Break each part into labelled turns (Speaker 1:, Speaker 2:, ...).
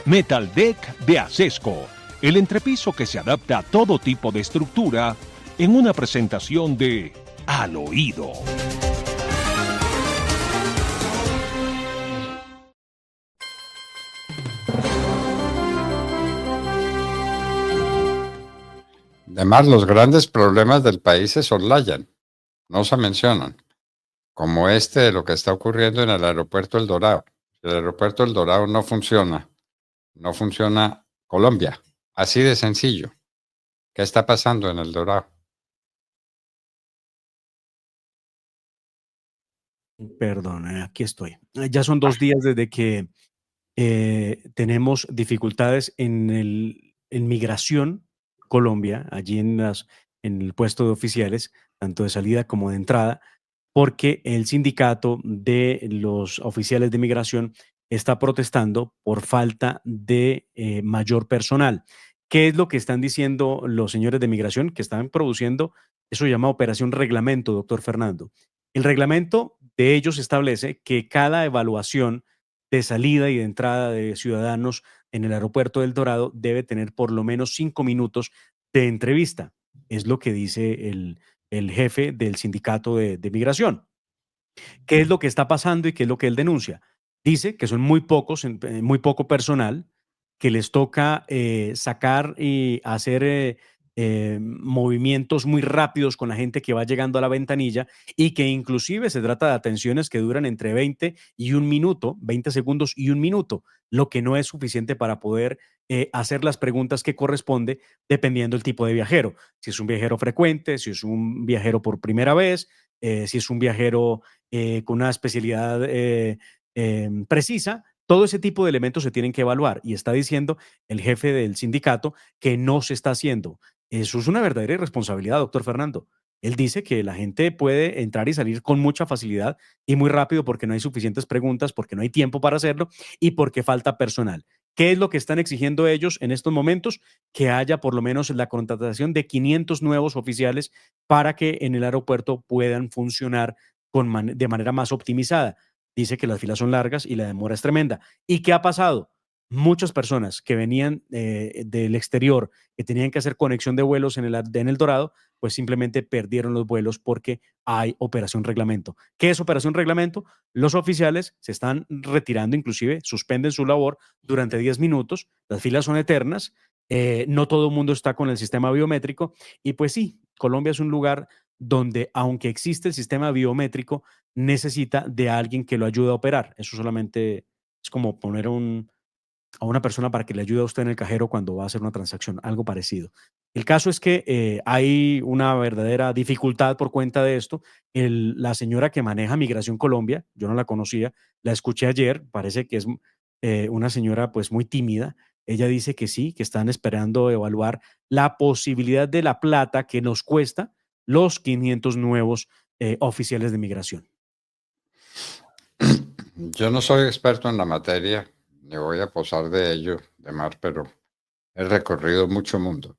Speaker 1: Metal Deck de Acesco, el entrepiso que se adapta a todo tipo de estructura en una presentación de Al Oído.
Speaker 2: Además, los grandes problemas del país se soslayan, no se mencionan, como este de lo que está ocurriendo en el aeropuerto El Dorado. Si el aeropuerto El Dorado no funciona, no funciona Colombia. Así de sencillo. ¿Qué está pasando en El Dorado?
Speaker 3: Perdón, aquí estoy. Ya son 2 días desde que tenemos dificultades en migración Colombia, allí en el puesto de oficiales, tanto de salida como de entrada, porque el sindicato de los oficiales de migración está protestando por falta de mayor personal. ¿Qué es lo que están diciendo los señores de migración? Que están produciendo, eso se llama operación reglamento, doctor Fernando. El reglamento de ellos establece que cada evaluación de salida y de entrada de ciudadanos en el aeropuerto del Dorado debe tener por lo menos 5 minutos de entrevista. Es lo que dice el jefe del sindicato de migración. ¿Qué es lo que está pasando y qué es lo que él denuncia? Dice que son muy pocos, muy poco personal, que les toca sacar y hacer movimientos muy rápidos con la gente que va llegando a la ventanilla y que inclusive se trata de atenciones que duran entre 20 y un minuto, 20 segundos y un minuto, lo que no es suficiente para poder hacer las preguntas que corresponde dependiendo del tipo de viajero. Si es un viajero frecuente, si es un viajero por primera vez, si es un viajero con una especialidad precisa. Todo ese tipo de elementos se tienen que evaluar y está diciendo el jefe del sindicato que no se está haciendo. Eso es una verdadera irresponsabilidad, doctor Fernando. Él dice que la gente puede entrar y salir con mucha facilidad y muy rápido porque no hay suficientes preguntas, porque no hay tiempo para hacerlo y porque falta personal. ¿Qué es lo que están exigiendo ellos en estos momentos? Que haya por lo menos la contratación de 500 nuevos oficiales para que en el aeropuerto puedan funcionar de manera más optimizada. Dice que las filas son largas y la demora es tremenda. ¿Y qué ha pasado? Muchas personas que venían del exterior, que tenían que hacer conexión de vuelos en el Dorado, pues simplemente perdieron los vuelos porque hay operación reglamento. ¿Qué es operación reglamento? Los oficiales se están retirando, inclusive suspenden su labor durante 10 minutos, las filas son eternas, no todo el mundo está con el sistema biométrico y pues sí, Colombia es un lugar donde aunque existe el sistema biométrico, necesita de alguien que lo ayude a operar. Eso solamente es como poner a una persona para que le ayude a usted en el cajero cuando va a hacer una transacción, algo parecido. El caso es que hay una verdadera dificultad por cuenta de esto. La señora que maneja Migración Colombia, yo no la conocía, la escuché ayer, parece que es una señora pues muy tímida. Ella dice que sí, que están esperando evaluar la posibilidad de la plata que nos cuesta los 500 nuevos oficiales de migración.
Speaker 2: Yo no soy experto en la materia, ni voy a posar de ello, de mar, pero he recorrido mucho mundo.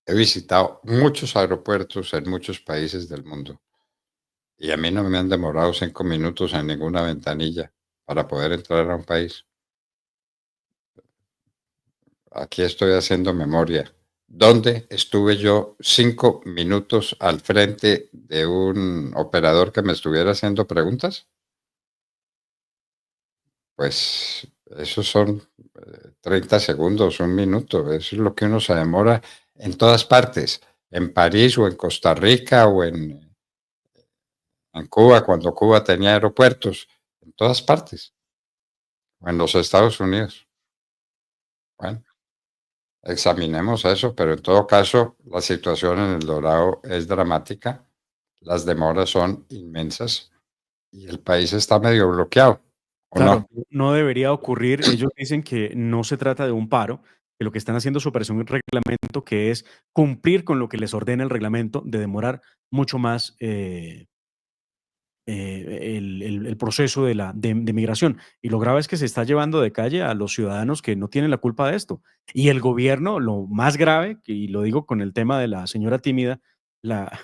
Speaker 2: He visitado muchos aeropuertos en muchos países del mundo y a mí no me han demorado 5 minutos en ninguna ventanilla para poder entrar a un país. Aquí estoy haciendo memoria. ¿Dónde estuve yo 5 minutos al frente de un operador que me estuviera haciendo preguntas? Pues esos son 30 segundos, un minuto. Eso es lo que uno se demora en todas partes, en París o en Costa Rica o en Cuba, cuando Cuba tenía aeropuertos, en todas partes, o en los Estados Unidos. Bueno, examinemos eso, pero en todo caso, la situación en El Dorado es dramática, las demoras son inmensas y el país está medio bloqueado, ¿o
Speaker 3: Claro,
Speaker 2: no?
Speaker 3: no debería ocurrir. Ellos dicen que no se trata de un paro, que lo que están haciendo es operación reglamento, que es cumplir con lo que les ordena el reglamento de demorar mucho más el proceso de migración. Y lo grave es que se está llevando de calle a los ciudadanos que no tienen la culpa de esto. Y el gobierno, lo más grave, y lo digo con el tema de la señora tímida, la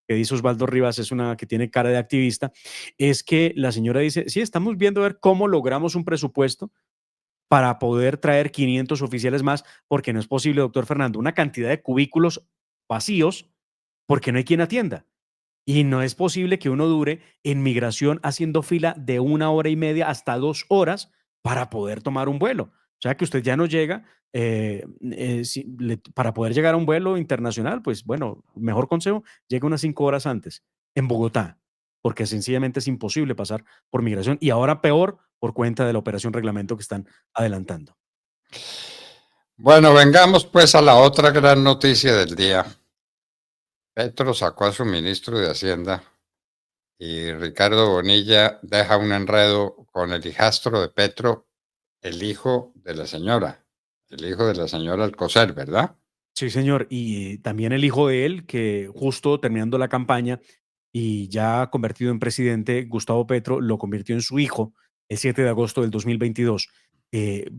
Speaker 3: que dice Osvaldo Rivas, es una que tiene cara de activista, es que la señora dice, sí, estamos viendo a ver cómo logramos un presupuesto para poder traer 500 oficiales más, porque no es posible, doctor Fernando, una cantidad de cubículos vacíos porque no hay quien atienda. Y no es posible que uno dure en migración haciendo fila de 1 hora y media hasta 2 horas para poder tomar un vuelo. O sea que usted ya no llega, para poder llegar a un vuelo internacional, pues bueno, mejor consejo, llega unas 5 horas antes en Bogotá, porque sencillamente es imposible pasar por migración y ahora peor por cuenta de la operación reglamento que están adelantando.
Speaker 2: Bueno, vengamos pues a la otra gran noticia del día. Petro sacó a su ministro de Hacienda y Ricardo Bonilla deja un enredo con el hijastro de Petro, el hijo de la señora, el hijo de la señora Alcocer, ¿verdad?
Speaker 3: Sí, señor. Y también el hijo de él, que justo terminando la campaña y ya convertido en presidente, Gustavo Petro lo convirtió en su hijo el 7 de agosto del 2022.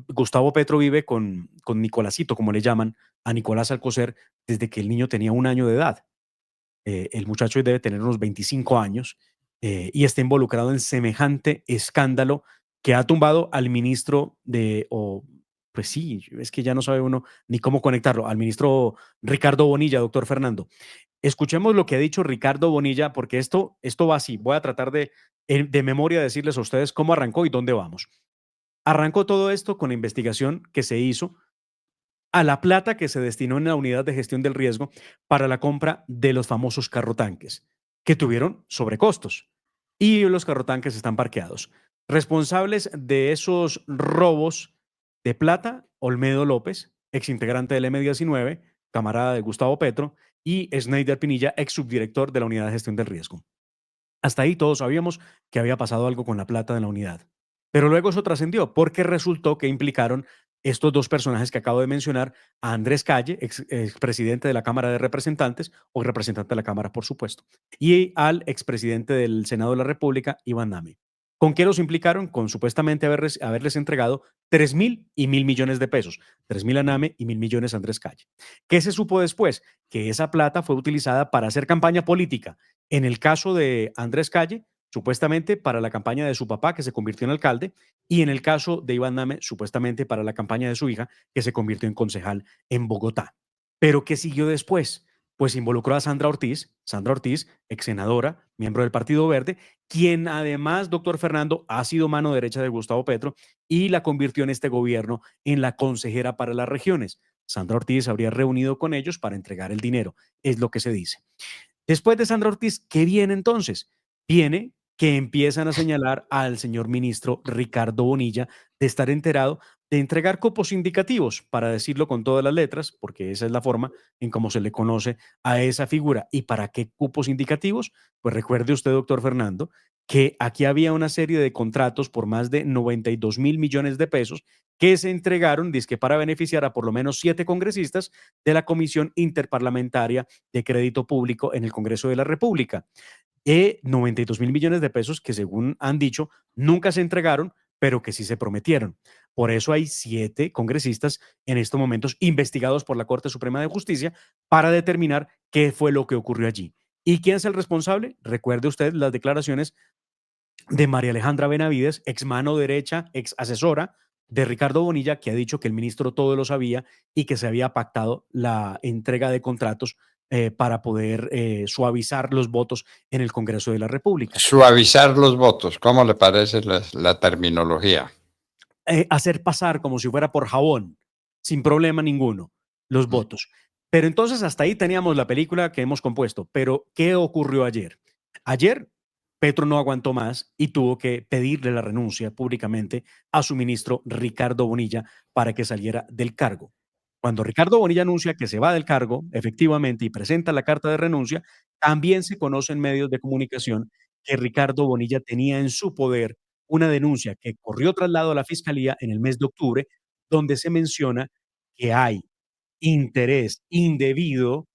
Speaker 3: Gustavo Petro vive con Nicolásito, como le llaman, a Nicolás Alcocer, desde que el niño tenía 1 año de edad. El muchacho debe tener unos 25 años y está involucrado en semejante escándalo que ha tumbado al ministro pues sí, es que ya no sabe uno ni cómo conectarlo, al ministro Ricardo Bonilla, doctor Fernando. Escuchemos lo que ha dicho Ricardo Bonilla, porque esto va así. Voy a tratar de memoria decirles a ustedes cómo arrancó y dónde vamos. Arrancó todo esto con la investigación que se hizo a la plata que se destinó en la unidad de gestión del riesgo para la compra de los famosos carrotanques, que tuvieron sobrecostos. Y los carrotanques están parqueados. Responsables de esos robos de plata, Olmedo López, exintegrante del M19, camarada de Gustavo Petro, y Schneider Pinilla, ex subdirector de la unidad de gestión del riesgo. Hasta ahí todos sabíamos que había pasado algo con la plata de la unidad. Pero luego eso trascendió porque resultó que implicaron estos dos personajes que acabo de mencionar, a Andrés Calle, expresidente de la Cámara de Representantes, o representante de la Cámara, por supuesto, y al expresidente del Senado de la República, Iván Name. ¿Con qué los implicaron? Con supuestamente haberles entregado 3.000 y 1.000 millones de pesos. 3.000 a Name y 1.000 millones a Andrés Calle. ¿Qué se supo después? Que esa plata fue utilizada para hacer campaña política. En el caso de Andrés Calle, supuestamente para la campaña de su papá, que se convirtió en alcalde, y en el caso de Iván Name, supuestamente para la campaña de su hija, que se convirtió en concejal en Bogotá. Pero ¿qué siguió después? Pues involucró a Sandra Ortiz, ex senadora, miembro del Partido Verde, quien además, doctor Fernando, ha sido mano derecha de Gustavo Petro y la convirtió en este gobierno en la consejera para las regiones. Sandra Ortiz habría reunido con ellos para entregar el dinero, es lo que se dice. Después de Sandra Ortiz, ¿qué viene entonces? Viene que empiezan a señalar al señor ministro Ricardo Bonilla de estar enterado de entregar cupos indicativos, para decirlo con todas las letras, porque esa es la forma en cómo se le conoce a esa figura. ¿Y para qué cupos indicativos? Pues recuerde usted, doctor Fernando, que aquí había una serie de contratos por más de 92.000 millones de pesos que se entregaron, dizque para beneficiar a por lo menos 7 congresistas de la Comisión Interparlamentaria de Crédito Público en el Congreso de la República. 92.000 millones de pesos que, según han dicho, nunca se entregaron, pero que sí se prometieron. Por eso hay 7 congresistas en estos momentos investigados por la Corte Suprema de Justicia para determinar qué fue lo que ocurrió allí. ¿Y quién es el responsable? Recuerde usted las declaraciones de María Alejandra Benavides, ex mano derecha, ex asesora de Ricardo Bonilla, que ha dicho que el ministro todo lo sabía y que se había pactado la entrega de contratos para poder suavizar los votos en el Congreso de la República.
Speaker 2: Suavizar los votos, ¿cómo le parece la terminología?
Speaker 3: Hacer pasar como si fuera por jabón, sin problema ninguno, los
Speaker 2: Mm.
Speaker 3: votos. Pero entonces hasta ahí teníamos la película que hemos compuesto. Pero ¿qué ocurrió ayer? Ayer Petro no aguantó más y tuvo que pedirle la renuncia públicamente a su ministro Ricardo Bonilla para que saliera del cargo. Cuando Ricardo Bonilla anuncia que se va del cargo, efectivamente, y presenta la carta de renuncia, también se conoce en medios de comunicación que Ricardo Bonilla tenía en su poder una denuncia que corrió traslado a la Fiscalía en el mes de octubre, donde se menciona que hay interés indebido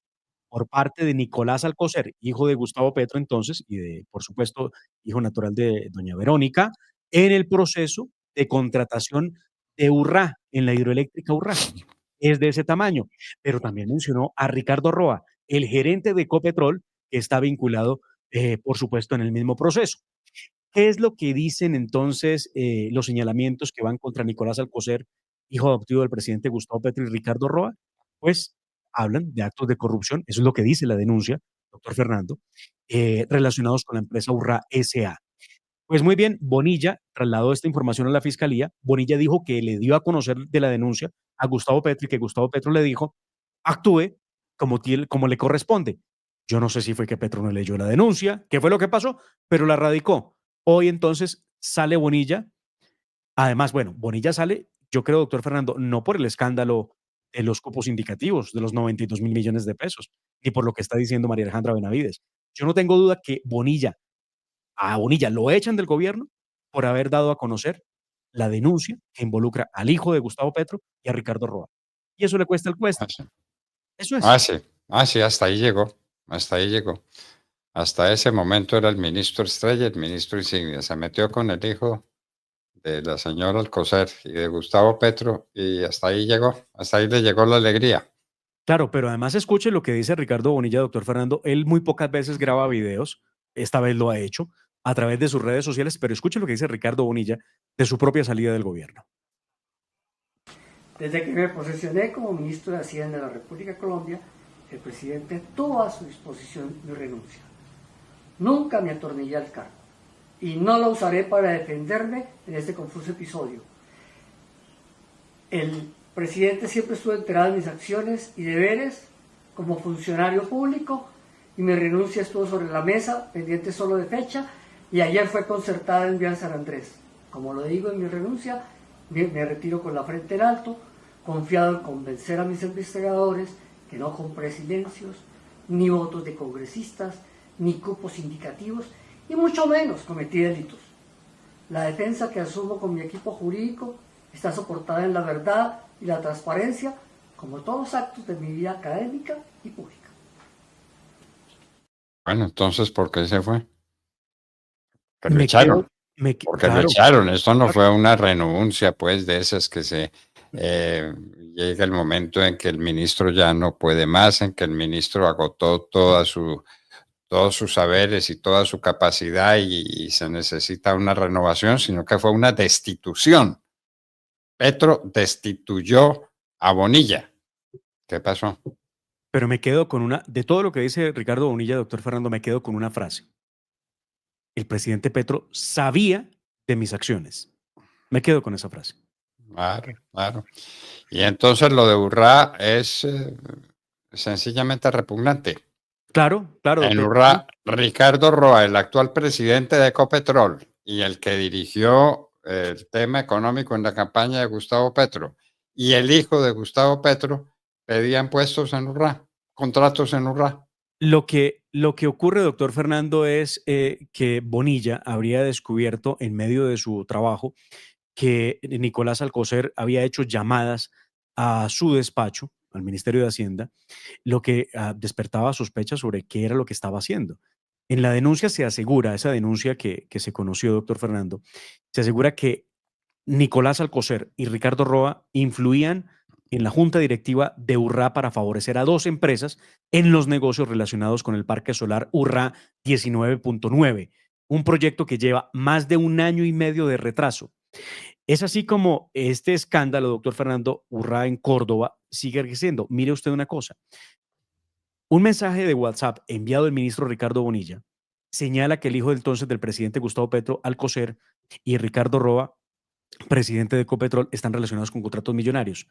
Speaker 3: por parte de Nicolás Alcocer, hijo de Gustavo Petro entonces, y de, por supuesto, hijo natural de doña Verónica, en el proceso de contratación de Urrá, en la hidroeléctrica Urrá. Es de ese tamaño. Pero también mencionó a Ricardo Roa, el gerente de Ecopetrol, que está vinculado, por supuesto, en el mismo proceso. ¿Qué es lo que dicen entonces los señalamientos que van contra Nicolás Alcocer, hijo adoptivo del presidente Gustavo Petro y Ricardo Roa? Pues hablan de actos de corrupción, eso es lo que dice la denuncia, doctor Fernando, relacionados con la empresa Urra S.A. Pues muy bien, Bonilla trasladó esta información a la fiscalía. Bonilla dijo que le dio a conocer de la denuncia a Gustavo Petro y que Gustavo Petro le dijo, actúe como le corresponde. Yo no sé si fue que Petro no leyó la denuncia, qué fue lo que pasó, pero la radicó. Hoy entonces sale Bonilla. Además, bueno, Bonilla sale, yo creo, doctor Fernando, no por el escándalo de los cupos indicativos de los 92.000 millones de pesos, ni por lo que está diciendo María Alejandra Benavides. Yo no tengo duda que a Bonilla lo echan del gobierno por haber dado a conocer la denuncia que involucra al hijo de Gustavo Petro y a Ricardo Roa. Y eso le cuesta el puesto.
Speaker 2: Ah, sí.
Speaker 3: Eso es.
Speaker 2: Ah, sí. Ah, sí, hasta ahí llegó. Hasta ahí llegó. Hasta ese momento era el ministro estrella, el ministro insignia. Se metió con el hijo de la señora Alcocer y de Gustavo Petro y hasta ahí llegó. Hasta ahí le llegó la alegría.
Speaker 3: Claro, pero además escuche lo que dice Ricardo Bonilla, doctor Fernando. Él muy pocas veces graba videos, esta vez lo ha hecho a través de sus redes sociales, pero escuche lo que dice Ricardo Bonilla de su propia salida del gobierno.
Speaker 4: Desde que me posesioné como ministro de Hacienda de la República de Colombia, el presidente tuvo a su disposición mi renuncia. Nunca me atornillé al cargo y no la usaré para defenderme en este confuso episodio. El presidente siempre estuvo enterado de mis acciones y deberes como funcionario público y mi renuncia estuvo sobre la mesa, pendiente solo de fecha, y ayer fue concertada en Vía San Andrés. Como lo digo en mi renuncia, me retiro con la frente en alto, confiado en convencer a mis investigadores que no compré silencios, ni votos de congresistas, ni cupos indicativos, y mucho menos cometí delitos. La defensa que asumo con mi equipo jurídico está soportada en la verdad y la transparencia, como todos los actos de mi vida académica y pública.
Speaker 2: Bueno, entonces, ¿por qué se fue? Que lo
Speaker 3: Me
Speaker 2: echaron. Porque lo
Speaker 3: claro,
Speaker 2: echaron. Esto no
Speaker 3: claro.
Speaker 2: fue una renuncia, pues, de esas que se llega el momento en que el ministro ya no puede más, en que el ministro agotó todos sus saberes y toda su capacidad y se necesita una renovación, sino que fue una destitución. Petro destituyó a Bonilla. ¿Qué pasó?
Speaker 3: Pero me quedo con de todo lo que dice Ricardo Bonilla, doctor Fernando, me quedo con una frase. El presidente Petro sabía de mis acciones. Me quedo con esa frase.
Speaker 2: Claro, claro. Y entonces lo de Urrá es sencillamente repugnante.
Speaker 3: Claro, claro,
Speaker 2: En
Speaker 3: doctor.
Speaker 2: Urrá, Ricardo Roa, el actual presidente de Ecopetrol y el que dirigió el tema económico en la campaña de Gustavo Petro, y el hijo de Gustavo Petro pedían puestos en Urrá, contratos en Urrá.
Speaker 3: Lo que ocurre, doctor Fernando, es que Bonilla habría descubierto en medio de su trabajo que Nicolás Alcocer había hecho llamadas a su despacho, al Ministerio de Hacienda, lo que despertaba sospechas sobre qué era lo que estaba haciendo. En la denuncia se asegura, esa denuncia que se conoció, doctor Fernando, se asegura que Nicolás Alcocer y Ricardo Roa influían en la junta directiva de Urrá para favorecer a dos empresas en los negocios relacionados con el parque solar Urrá 19.9, un proyecto que lleva más de 1 año y medio de retraso. Es así como este escándalo, doctor Fernando, Urrá en Córdoba sigue creciendo. Mire usted una cosa. Un mensaje de WhatsApp enviado al ministro Ricardo Bonilla señala que el hijo entonces del presidente Gustavo Petro, Alcocer, y Ricardo Roa, presidente de Ecopetrol, están relacionados con contratos millonarios.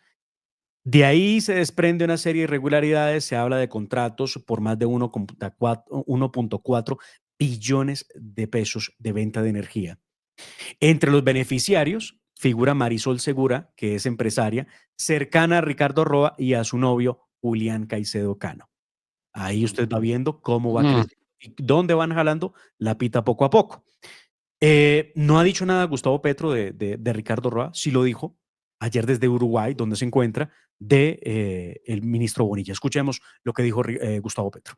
Speaker 3: De ahí se desprende una serie de irregularidades, se habla de contratos por más de 1.4 billones de pesos de venta de energía. Entre los beneficiarios figura Marisol Segura, que es empresaria, cercana a Ricardo Roa y a su novio Julián Caicedo Cano. Ahí usted va viendo cómo va creciendo y dónde van jalando la pita poco a poco. No ha dicho nada Gustavo Petro de Ricardo Roa, sí lo dijo ayer desde Uruguay, donde se encuentra, el ministro Bonilla. Escuchemos lo que dijo Gustavo Petro.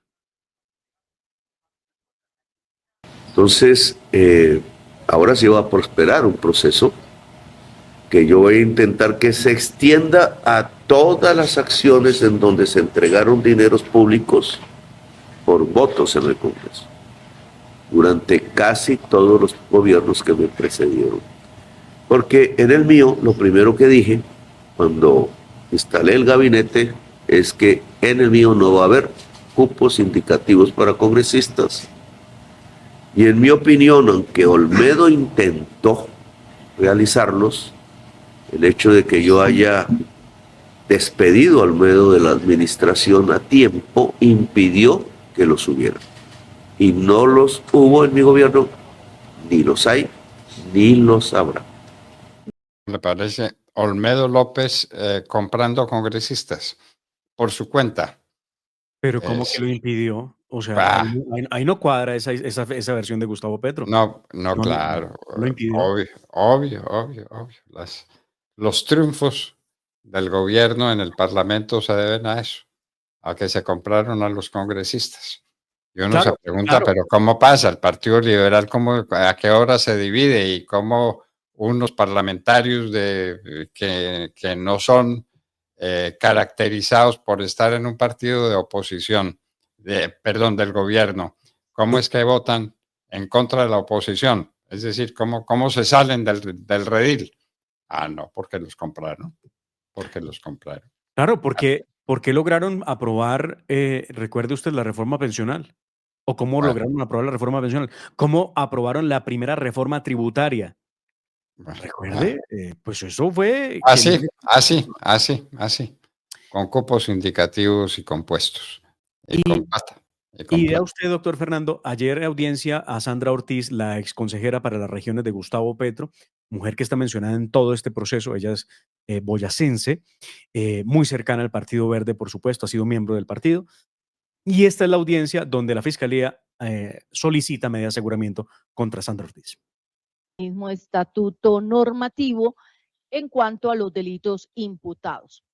Speaker 5: Entonces, ahora sí va a prosperar un proceso que yo voy a intentar que se extienda a todas las acciones en donde se entregaron dineros públicos por votos en el Congreso. durante casi todos los gobiernos que me precedieron. Porque en el mío, lo primero que dije cuando instalé el gabinete es que en el mío no va a haber cupos indicativos para congresistas. Y en mi opinión, aunque Olmedo intentó realizarlos, el hecho de que yo haya despedido a Olmedo de la administración a tiempo impidió que los hubiera. Y no los hubo en mi gobierno, ni los hay, ni los habrá.
Speaker 2: ¿Le parece? Olmedo López comprando congresistas por su cuenta.
Speaker 3: Pero ¿cómo que lo impidió? O sea, ahí no cuadra esa versión de Gustavo Petro.
Speaker 2: No, claro.
Speaker 3: Lo impidió.
Speaker 2: Obvio. Los triunfos del gobierno en el Parlamento se deben a eso, a que se compraron a los congresistas. Y uno se pregunta, pero ¿cómo pasa? ¿El Partido Liberal a qué hora se divide? ¿Y cómo unos parlamentarios que no son caracterizados por estar en un partido de oposición, del gobierno, cómo es que votan en contra de la oposición? Es decir, ¿cómo se salen del redil? No, porque los compraron.
Speaker 3: Claro, porque lograron aprobar, recuerde usted, la reforma pensional. ¿O cómo lograron aprobar la reforma pensional? ¿Cómo aprobaron la primera reforma tributaria? Recuerde, pues eso fue...
Speaker 2: Así, con cupos indicativos y compuestos. Y con plata.
Speaker 3: Y vea usted, doctor Fernando, ayer en audiencia a Sandra Ortiz, la exconsejera para las regiones de Gustavo Petro, mujer que está mencionada en todo este proceso. Ella es boyacense, muy cercana al Partido Verde, por supuesto, ha sido miembro del partido. Y esta es la audiencia donde la Fiscalía solicita medida de aseguramiento contra Sandra Ortiz.
Speaker 6: Mismo estatuto normativo en cuanto a los delitos imputados.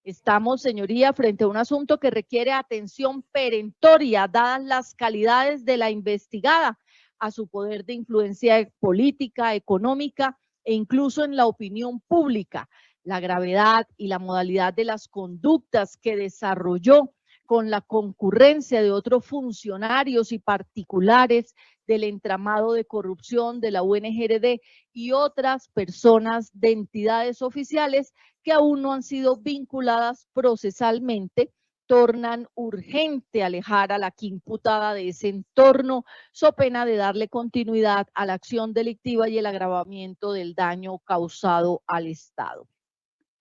Speaker 6: Estamos, señoría, frente a un asunto que requiere atención perentoria, dadas las calidades de la investigada, a su poder de influencia política, económica e incluso en la opinión pública, la gravedad y la modalidad de las conductas que desarrolló con la concurrencia de otros funcionarios y particulares del entramado de corrupción de la UNGRD y otras personas de entidades oficiales que aún no han sido vinculadas procesalmente, tornan urgente alejar a la imputada de ese entorno, so pena de darle continuidad a la acción delictiva y el agravamiento del daño causado al Estado.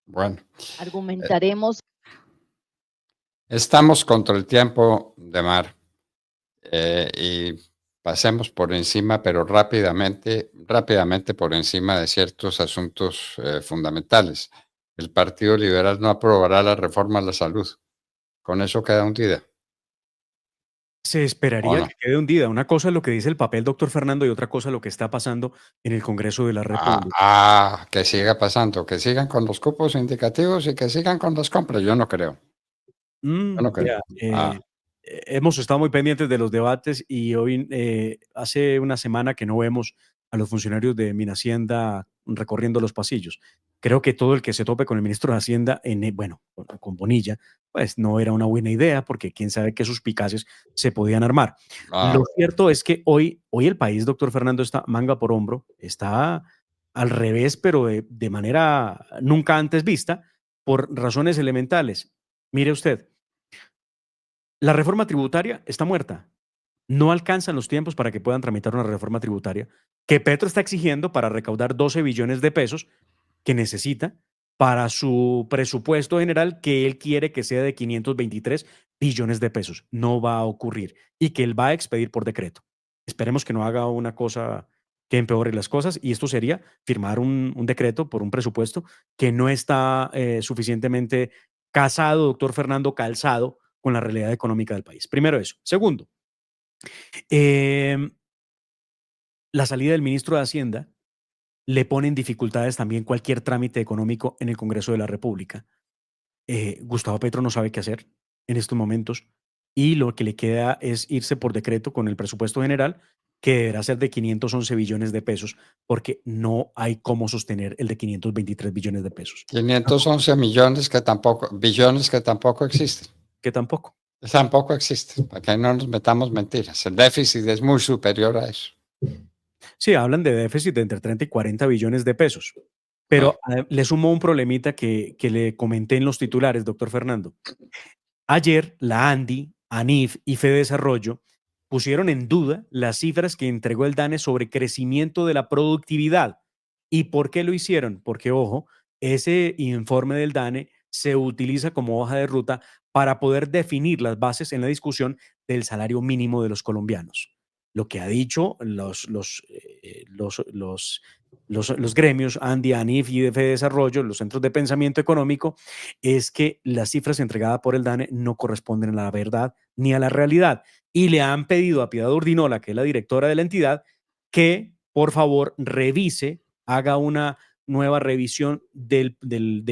Speaker 2: Bueno.
Speaker 6: Argumentaremos.
Speaker 2: Estamos contra el tiempo de mar y pasemos por encima, pero rápidamente por encima de ciertos asuntos fundamentales. El Partido Liberal no aprobará la reforma a la salud. ¿Con eso queda hundida?
Speaker 3: Se esperaría que quede hundida. Una cosa es lo que dice el papel, doctor Fernando, y otra cosa es lo que está pasando en el Congreso de la República.
Speaker 2: Que siga pasando, que sigan con los cupos indicativos y que sigan con las compras. Yo no creo.
Speaker 3: Hemos estado muy pendientes de los debates y hoy, hace una semana que no vemos a los funcionarios de Minhacienda recorriendo los pasillos. Creo que todo el que se tope con el ministro de Hacienda, con Bonilla, pues no era una buena idea porque quién sabe qué suspicacias se podían armar. Lo cierto es que hoy el país, doctor Fernando, está manga por hombro, está al revés, pero de manera nunca antes vista, por razones elementales. Mire usted, la reforma tributaria está muerta. No alcanzan los tiempos para que puedan tramitar una reforma tributaria que Petro está exigiendo para recaudar 12 billones de pesos que necesita para su presupuesto general, que él quiere que sea de 523 billones de pesos. No va a ocurrir y que él va a expedir por decreto. Esperemos que no haga una cosa que empeore las cosas, y esto sería firmar un decreto por un presupuesto que no está suficientemente casado, doctor Fernando, calzado con la realidad económica del país. Primero eso. Segundo, la salida del ministro de Hacienda le pone en dificultades también cualquier trámite económico en el Congreso de la República. Gustavo Petro no sabe qué hacer en estos momentos y lo que le queda es irse por decreto con el presupuesto general, que deberá ser de 511 billones de pesos, porque no hay cómo sostener el de 523 billones de pesos.
Speaker 2: 511 billones que tampoco existen.
Speaker 3: Que tampoco.
Speaker 2: Tampoco existe, para que no nos metamos mentiras. El déficit es muy superior a eso.
Speaker 3: Sí, hablan de déficit de entre 30 y 40 billones de pesos. Pero le sumo un problemita que le comenté en los titulares, doctor Fernando. Ayer, la ANDI, ANIF y FEDesarrollo pusieron en duda las cifras que entregó el DANE sobre crecimiento de la productividad. ¿Y por qué lo hicieron? Porque, ojo, ese informe del DANE se utiliza como hoja de ruta para poder definir las bases en la discusión del salario mínimo de los colombianos. Lo que ha dicho los gremios ANDI, ANIF y de FEDesarrollo, los centros de pensamiento económico, es que las cifras entregadas por el DANE no corresponden a la verdad ni a la realidad. Y le han pedido a Piedad Urdinola, que es la directora de la entidad, que por favor revise, haga una nueva revisión de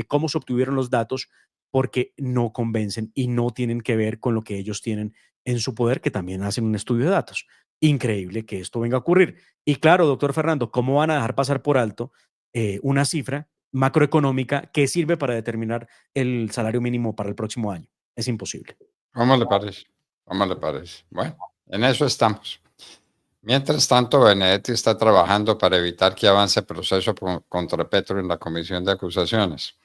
Speaker 3: cómo se obtuvieron los datos, porque no convencen y no tienen que ver con lo que ellos tienen en su poder, que también hacen un estudio de datos. Increíble que esto venga a ocurrir. Y claro, doctor Fernando, ¿cómo van a dejar pasar por alto una cifra macroeconómica que sirve para determinar el salario mínimo para el próximo año? Es imposible.
Speaker 2: ¿Cómo le parece? ¿Cómo le parece? Bueno, en eso estamos. Mientras tanto, Benedetti está trabajando para evitar que avance el proceso contra Petro en la Comisión de Acusaciones.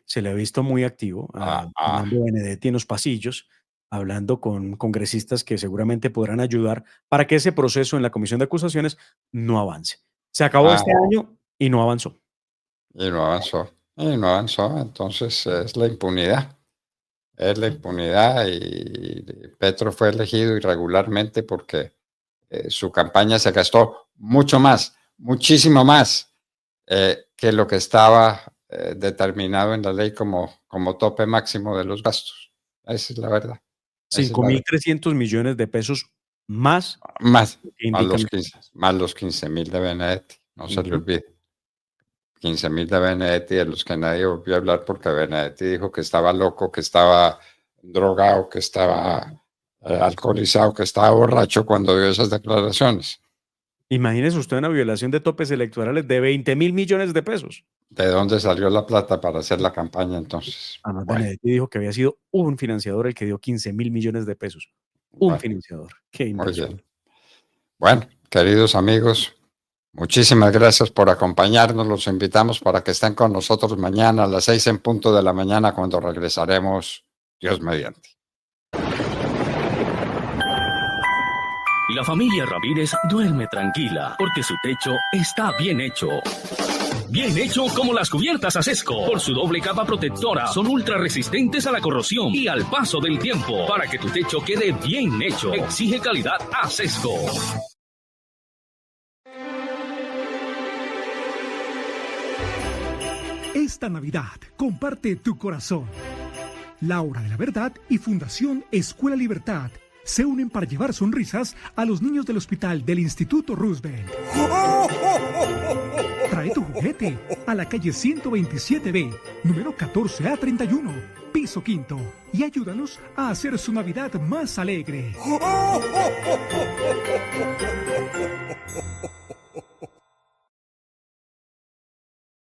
Speaker 3: Se le ha visto muy activo a Fernando Benedetti en los pasillos, hablando con congresistas que seguramente podrán ayudar para que ese proceso en la Comisión de Acusaciones no avance. Se acabó este año y no avanzó.
Speaker 2: Y no avanzó. Y no avanzó. Entonces es la impunidad. Es la impunidad y Petro fue elegido irregularmente porque su campaña se gastó mucho más, muchísimo más que lo que estaba determinado en la ley como tope máximo de los gastos. Esa es la verdad.
Speaker 3: 5.300 millones de pesos más.
Speaker 2: Más los 15.000 de Benedetti, no se le olvide. 15.000 de Benedetti, de los que nadie volvió a hablar porque Benedetti dijo que estaba loco, que estaba drogado, que estaba alcoholizado, que estaba borracho cuando dio esas declaraciones.
Speaker 3: Imagínese usted una violación de topes electorales de 20.000 millones de pesos.
Speaker 2: ¿De dónde salió la plata para hacer la campaña entonces?
Speaker 3: Además, Benedetti dijo que había sido un financiador el que dio 15.000 millones de pesos. Financiador. Qué impresión.
Speaker 2: Bueno, queridos amigos, muchísimas gracias por acompañarnos. Los invitamos para que estén con nosotros mañana a las 6 en punto de la mañana cuando regresaremos, Dios mediante.
Speaker 7: La familia Ramírez duerme tranquila porque su techo está bien hecho. Bien hecho como las cubiertas Acesco. Por su doble capa protectora, son ultra resistentes a la corrosión y al paso del tiempo. Para que tu techo quede bien hecho, exige calidad Acesco.
Speaker 8: Esta Navidad, comparte tu corazón. La Hora de la Verdad y Fundación Escuela Libertad se unen para llevar sonrisas a los niños del hospital del Instituto Roosevelt. Trae tu juguete a la calle 127B, número 14A31, piso quinto, y ayúdanos a hacer su Navidad más alegre.